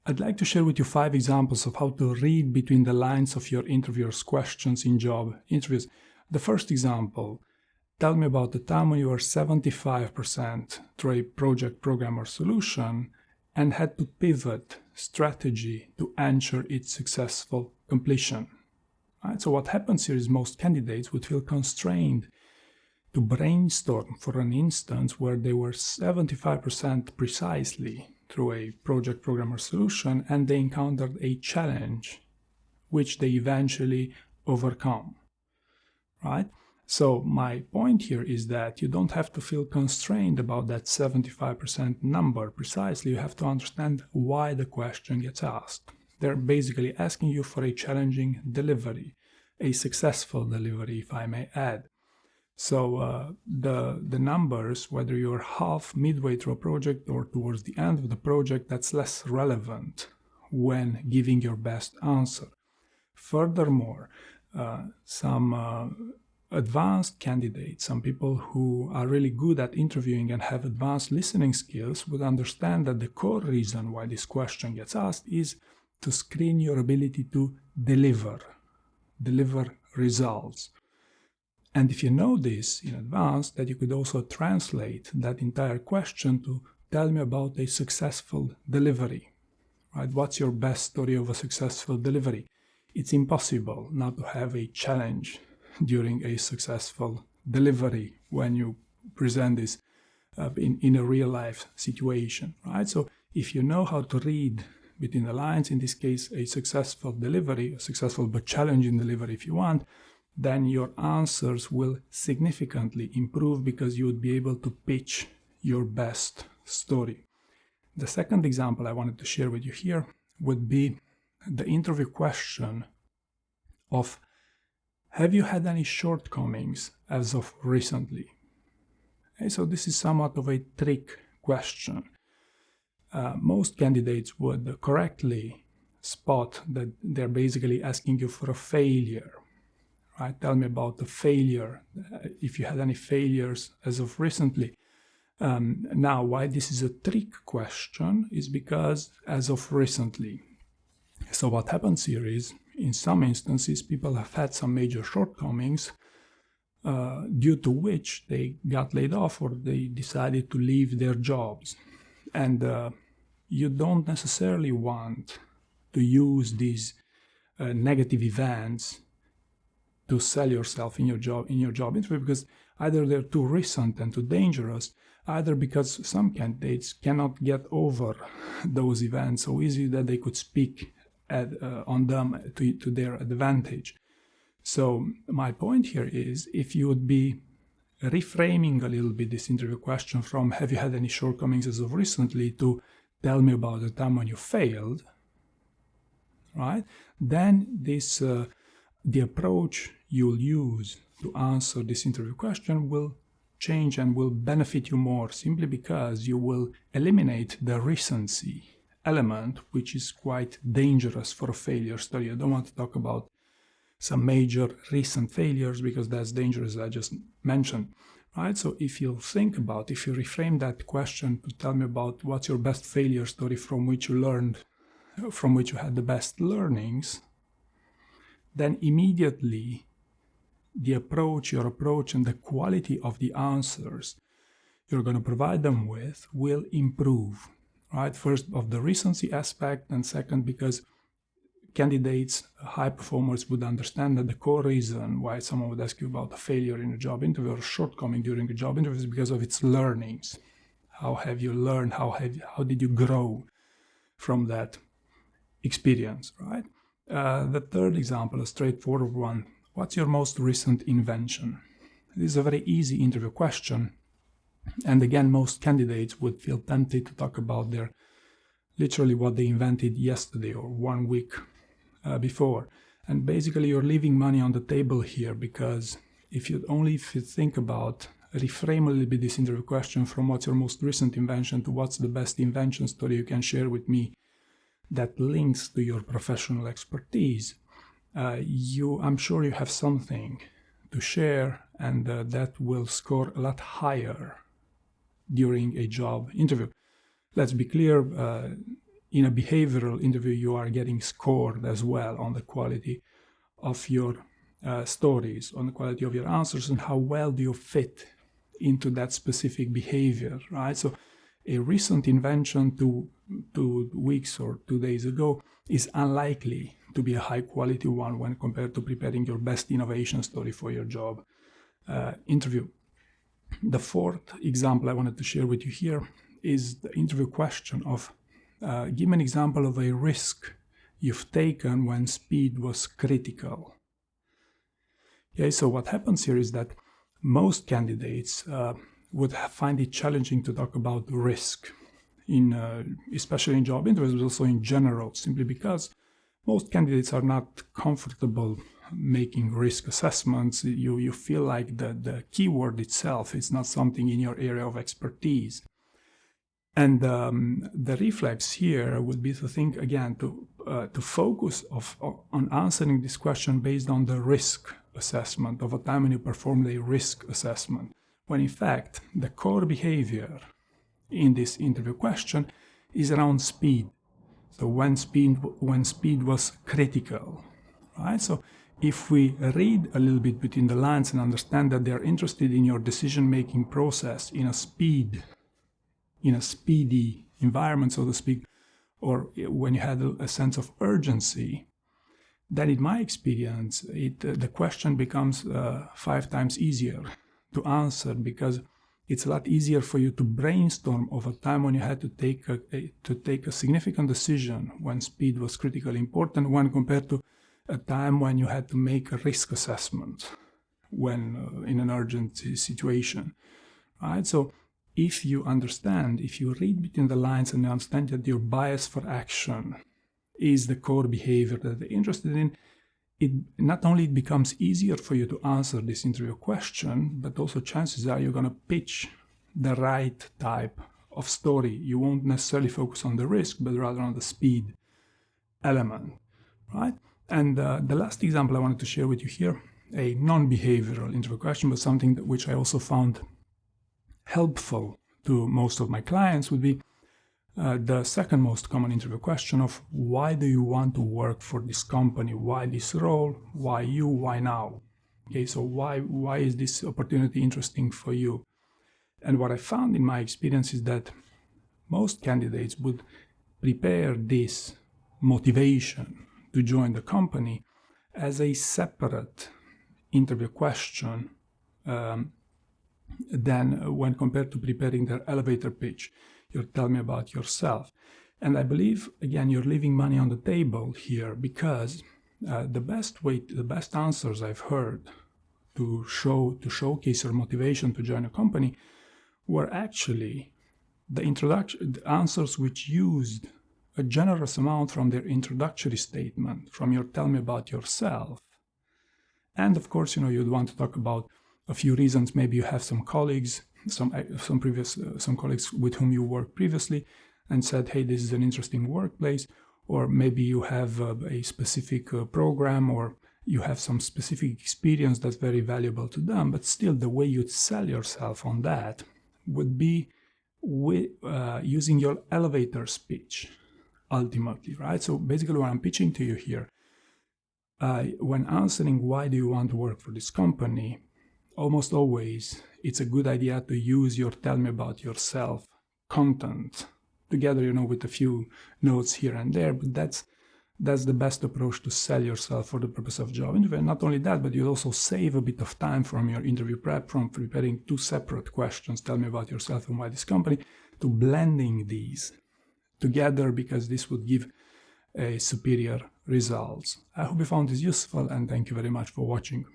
I'd like to share with you 5 examples of how to read between the lines of your interviewer's questions in job interviews. The first example, tell me about the time when you were 75% through a project, program, or solution and had to pivot strategy to ensure its successful completion. Right? So what happens here is most candidates would feel constrained to brainstorm for an instance where they were 75% precisely through a project, program, or solution, and they encountered a challenge which they eventually overcome, right? So my point here is that you don't have to feel constrained about that 75% number precisely. You have to understand why the question gets asked. They're basically asking you for a challenging delivery, a successful delivery, if I may add. So the numbers, whether you're half, midway through a project or towards the end of the project, that's less relevant when giving your best answer. Furthermore, some advanced candidates, some people who are really good at interviewing and have advanced listening skills would understand that the core reason why this question gets asked is to screen your ability to deliver results. And if you know this in advance, that you could also translate that entire question to tell me about a successful delivery, right? What's your best story of a successful delivery? It's impossible not to have a challenge during a successful delivery when you present this in a real life situation, right? So if you know how to read between the lines, in this case, a successful delivery, a successful but challenging delivery if you want, then your answers will significantly improve because you would be able to pitch your best story. The second example I wanted to share with you here would be the interview question of, have you had any shortcomings as of recently? Okay, so this is somewhat of a trick question. Most candidates would correctly spot that they're basically asking you for a failure. Right? Tell me about the failure, if you had any failures as of recently. Now, why this is a trick question is because as of recently. So what happens here is, in some instances, people have had some major shortcomings due to which they got laid off or they decided to leave their jobs. And you don't necessarily want to use these negative events to sell yourself in your job interview, because either they're too recent and too dangerous, either because some candidates cannot get over those events so easily that they could speak on them to their advantage. So my point here is, if you would be reframing a little bit this interview question from have you had any shortcomings as of recently to tell me about the time when you failed, right? Then this the approach you'll use to answer this interview question will change and will benefit you more, simply because you will eliminate the recency element, which is quite dangerous for a failure story. I don't want to talk about some major recent failures because that's dangerous, as I just mentioned, right? So if you reframe that question to tell me about what's your best failure story from which you had the best learnings, then immediately your approach and the quality of the answers you're going to provide them with will improve, right? First, of the recency aspect, and second, because candidates, high performers, would understand that the core reason why someone would ask you about a failure in a job interview or shortcoming during a job interview is because of its learnings. How have you learned? How did you grow from that experience, right? The third example, a straightforward one. What's your most recent invention? This is a very easy interview question. And again, most candidates would feel tempted to talk about literally what they invented yesterday or 1 week before. And basically, you're leaving money on the table here, because if you think about, reframe a little bit this interview question from what's your most recent invention to what's the best invention story you can share with me that links to your professional expertise, I'm sure you have something to share, and that will score a lot higher during a job interview. Let's be clear, in a behavioral interview, you are getting scored as well on the quality of your stories, on the quality of your answers, and how well do you fit into that specific behavior, right? So a recent invention 2 weeks or 2 days ago is unlikely to be a high quality one when compared to preparing your best innovation story for your job interview. The fourth example I wanted to share with you here is the interview question of give me an example of a risk you've taken when speed was critical. Okay, so what happens here is that most candidates would find it challenging to talk about risk, especially in job interviews, but also in general, simply because most candidates are not comfortable making risk assessments. You feel like the keyword itself is not something in your area of expertise. And the reflex here would be to think again, to focus on answering this question based on the risk assessment of a time when you performed a risk assessment, when in fact the core behavior in this interview question is around speed. So when speed was critical, right? So if we read a little bit between the lines and understand that they're interested in your decision-making process in a speedy environment, so to speak, or when you had a sense of urgency, then in my experience, the question becomes 5 times easier to answer, because it's a lot easier for you to brainstorm of a time when you had to take a significant decision when speed was critically important, when compared to a time when you had to make a risk assessment when in an urgent situation, right? So if you read between the lines and understand that your bias for action is the core behavior that they're interested in, it not only becomes easier for you to answer this interview question, but also chances are you're going to pitch the right type of story. You won't necessarily focus on the risk, but rather on the speed element, right? And the last example I wanted to share with you here, a non-behavioral interview question, but something which I also found helpful to most of my clients, would be the second most common interview question of why do you want to work for this company? Why this role? Why you? Why now? Okay, so why is this opportunity interesting for you? And what I found in my experience is that most candidates would prepare this motivation to join the company as a separate interview question than when compared to preparing their elevator pitch. You tell me about yourself. And I believe, again, you're leaving money on the table here, because the best answers I've heard to showcase your motivation to join a company were actually the answers which used a generous amount from their introductory statement, from your tell me about yourself. And of course, you'd want to talk about a few reasons. Maybe you have some colleagues, some colleagues with whom you worked previously and said, hey, this is an interesting workplace. Or maybe you have a specific program, or you have some specific experience that's very valuable to them. But still, the way you'd sell yourself on that would be using your elevator speech, ultimately, right? So basically what I'm pitching to you here, when answering why do you want to work for this company, almost always it's a good idea to use your tell me about yourself content together, with a few notes here and there, but that's the best approach to sell yourself for the purpose of job interview. And not only that, but you also save a bit of time from your interview prep, from preparing 2 separate questions, tell me about yourself and why this company, to blending these together, because this would give a superior results. I hope you found this useful, and thank you very much for watching.